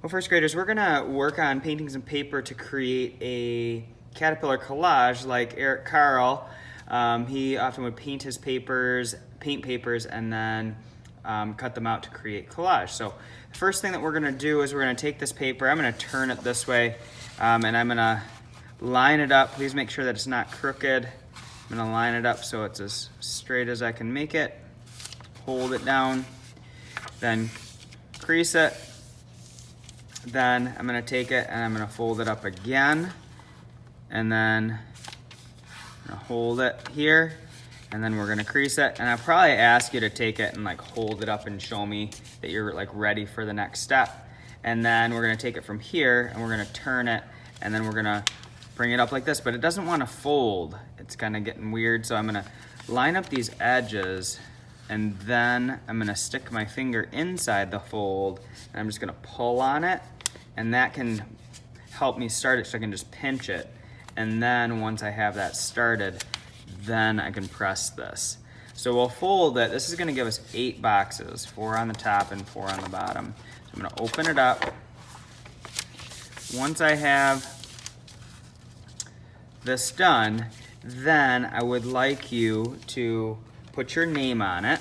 Well, first graders, we're gonna work on painting some paper to create a caterpillar collage like Eric Carl. He often would paint papers, and then cut them out to create collage. So the first thing that we're gonna do is we're gonna take this paper, I'm gonna turn it this way, and I'm gonna line it up. Please make sure that it's not crooked. I'm gonna line it up so it's as straight as I can make it. Hold it down, then crease it. Then I'm gonna take it and I'm gonna fold it up again, and then I'm gonna hold it here, and then we're gonna crease it. And I'll probably ask you to take it and like hold it up and show me that you're like ready for the next step. And then we're gonna take it from here and we're gonna turn it, and then we're gonna bring it up like this, but it doesn't wanna fold. It's kinda getting weird, so I'm gonna line up these edges, and then I'm gonna stick my finger inside the fold, and I'm just gonna pull on it, and that can help me start it so I can just pinch it. And then once I have that started, then I can press this. So we'll fold it. This is gonna give us 8 boxes, 4 on the top and 4 on the bottom. So I'm gonna open it up. Once I have this done, then I would like you to put your name on it.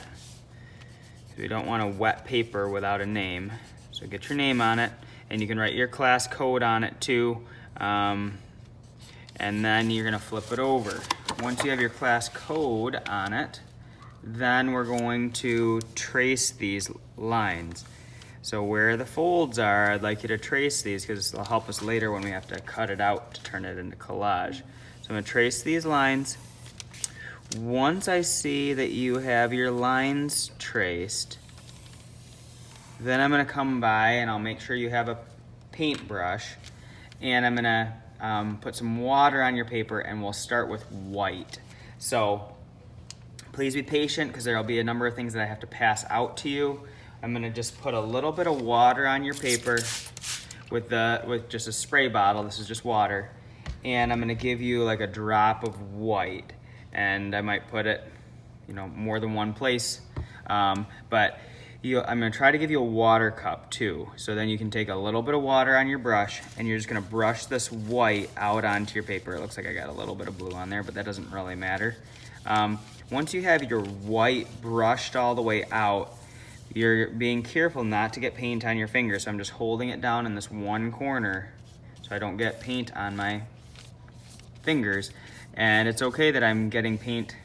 So we don't want a wet paper without a name. So get your name on it, and you can write your class code on it too. And then you're gonna flip it over. Once you have your class code on it, then we're going to trace these lines. So where the folds are, I'd like you to trace these because it'll help us later when we have to cut it out to turn it into collage. So I'm gonna trace these lines. Once I see that you have your lines traced, then I'm gonna come by and I'll make sure you have a paintbrush, and I'm gonna put some water on your paper, and we'll start with white. So please be patient because there'll be a number of things that I have to pass out to you. I'm gonna just put a little bit of water on your paper with just a spray bottle. This is just water. And I'm gonna give you like a drop of white. And I might put it, more than one place. But I'm gonna try to give you a water cup too. So then you can take a little bit of water on your brush, and you're just gonna brush this white out onto your paper. It looks like I got a little bit of blue on there, but that doesn't really matter. Once you have your white brushed all the way out, you're being careful not to get paint on your finger. So I'm just holding it down in this one corner so I don't get paint on my fingers. And it's okay that I'm getting paint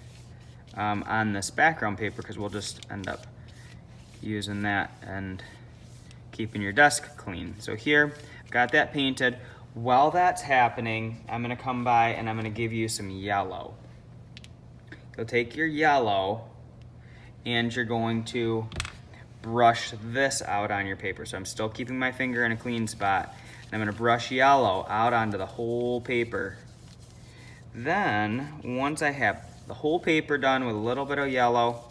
on this background paper because we'll just end up using that and keeping your desk clean. So here, I've got that painted. While that's happening, I'm gonna come by and I'm gonna give you some yellow. You'll take your yellow and you're going to brush this out on your paper. So I'm still keeping my finger in a clean spot. And I'm gonna brush yellow out onto the whole paper. Then, once I have the whole paper done with a little bit of yellow,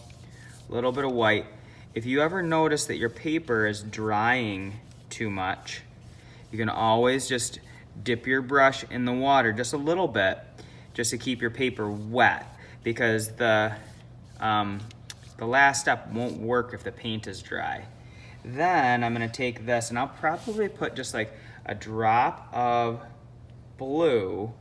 a little bit of white, if you ever notice that your paper is drying too much, you can always just dip your brush in the water just a little bit, just to keep your paper wet, because the last step won't work if the paint is dry. Then I'm gonna take this and I'll probably put just like a drop of blue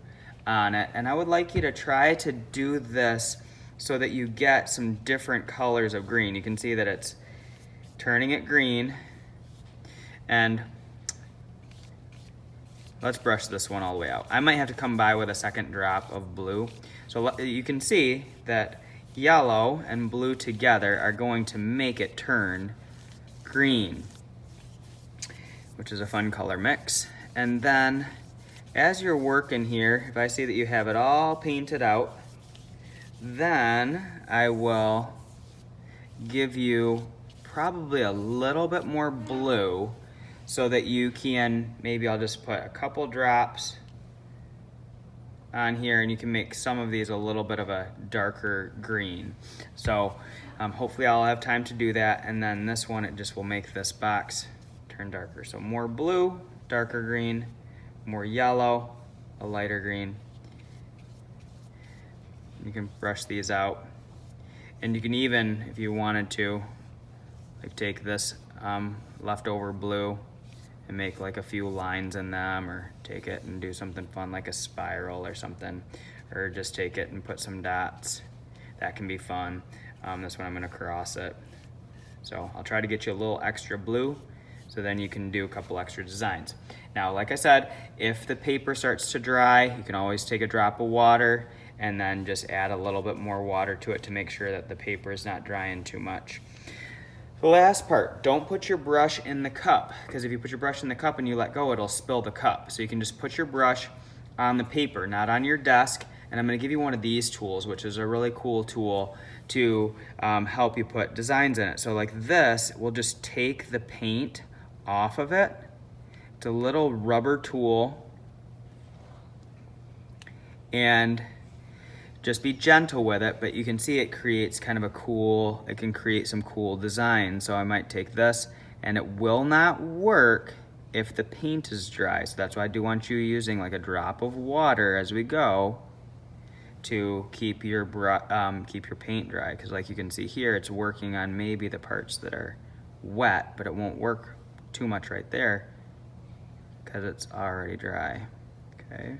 on it, and I would like you to try to do this so that you get some different colors of green. You can see that it's turning it green, and let's brush this one all the way out. I might have to come by with a second drop of blue. So you can see that yellow and blue together are going to make it turn green, which is a fun color mix. And then as you're working here, if I see that you have it all painted out, then I will give you probably a little bit more blue so that you can, maybe I'll just put a couple drops on here, and you can make some of these a little bit of a darker green. So hopefully I'll have time to do that, and then this one, it just will make this box turn darker. So more blue, darker green, more yellow, a lighter green. You can brush these out. And you can even, if you wanted to, like take this leftover blue and make like a few lines in them, or take it and do something fun like a spiral or something, or just take it and put some dots. That can be fun. This one I'm gonna cross it. So I'll try to get you a little extra blue, so then you can do a couple extra designs. Now, like I said, if the paper starts to dry, you can always take a drop of water and then just add a little bit more water to it to make sure that the paper is not drying too much. The last part, don't put your brush in the cup, because if you put your brush in the cup and you let go, it'll spill the cup. So you can just put your brush on the paper, not on your desk. And I'm gonna give you one of these tools, which is a really cool tool to help you put designs in it. So like this, we'll just take the paint off of it. It's a little rubber tool, and just be gentle with it, but you can see it creates kind of a cool, it can create some cool design. So I might take this, and it will not work if the paint is dry. So that's why I do want you using like a drop of water as we go to keep your paint dry. Because like you can see here, it's working on maybe the parts that are wet, but it won't work too much right there because it's already dry, okay?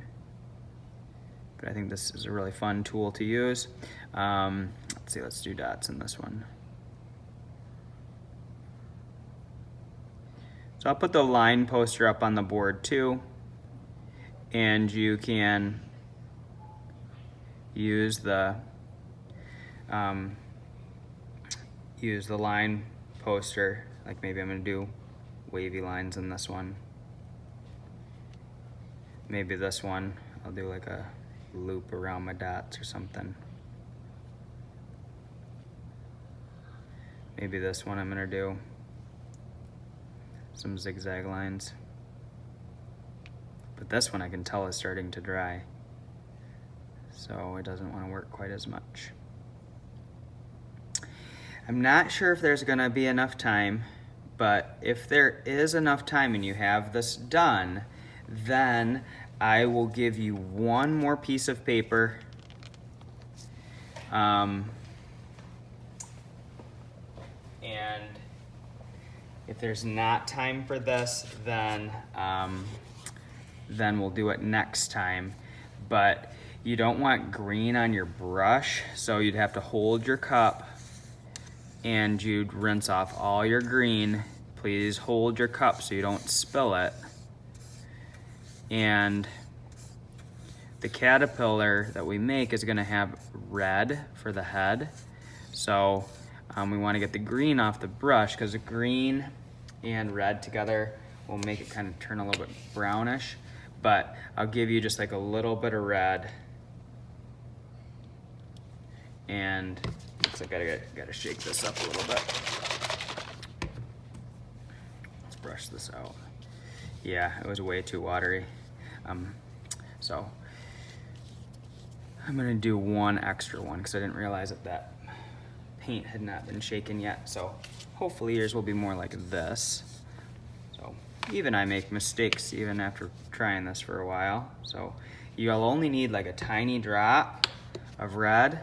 But I think this is a really fun tool to use. Let's see, let's do dots in this one. So I'll put the line poster up on the board too, and you can use the line poster. Like maybe I'm gonna do wavy lines in this one. Maybe this one, I'll do like a loop around my dots or something. Maybe this one I'm gonna do some zigzag lines. But this one I can tell is starting to dry, so it doesn't want to work quite as much. I'm not sure if there's gonna be enough time, but if there is enough time and you have this done, then I will give you one more piece of paper. And if there's not time for this, then we'll do it next time. But you don't want green on your brush, so you'd have to hold your cup and you'd rinse off all your green. Please hold your cup so you don't spill it. And the caterpillar that we make is gonna have red for the head. So we wanna get the green off the brush, because the green and red together will make it kind of turn a little bit brownish. But I'll give you just like a little bit of red. And looks like I gotta shake this up a little bit. Let's brush this out. Yeah, it was way too watery. So I'm gonna do one extra one because I didn't realize that paint had not been shaken yet. So hopefully yours will be more like this. So even I make mistakes even after trying this for a while. So you'll only need like a tiny drop of red,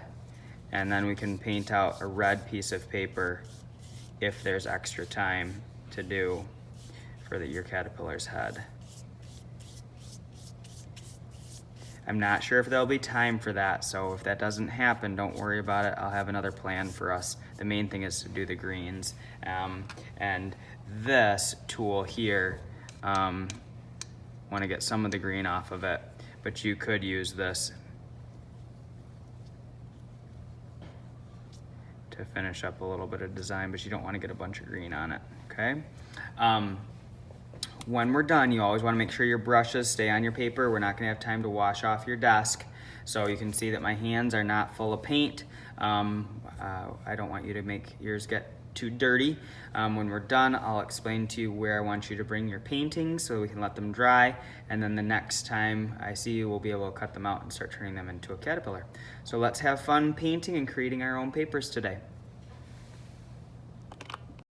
and then we can paint out a red piece of paper if there's extra time to do for your caterpillar's head. I'm not sure if there'll be time for that, so if that doesn't happen, don't worry about it. I'll have another plan for us. The main thing is to do the greens. And this tool here, want to get some of the green off of it, but you could use this to finish up a little bit of design, but you don't want to get a bunch of green on it, okay? When we're done, you always want to make sure your brushes stay on your paper. We're not going to have time to wash off your desk. So you can see that my hands are not full of paint. I don't want you to make yours get too dirty. When we're done, I'll explain to you where I want you to bring your paintings so we can let them dry. And then the next time I see you, we'll be able to cut them out and start turning them into a caterpillar. So let's have fun painting and creating our own papers today.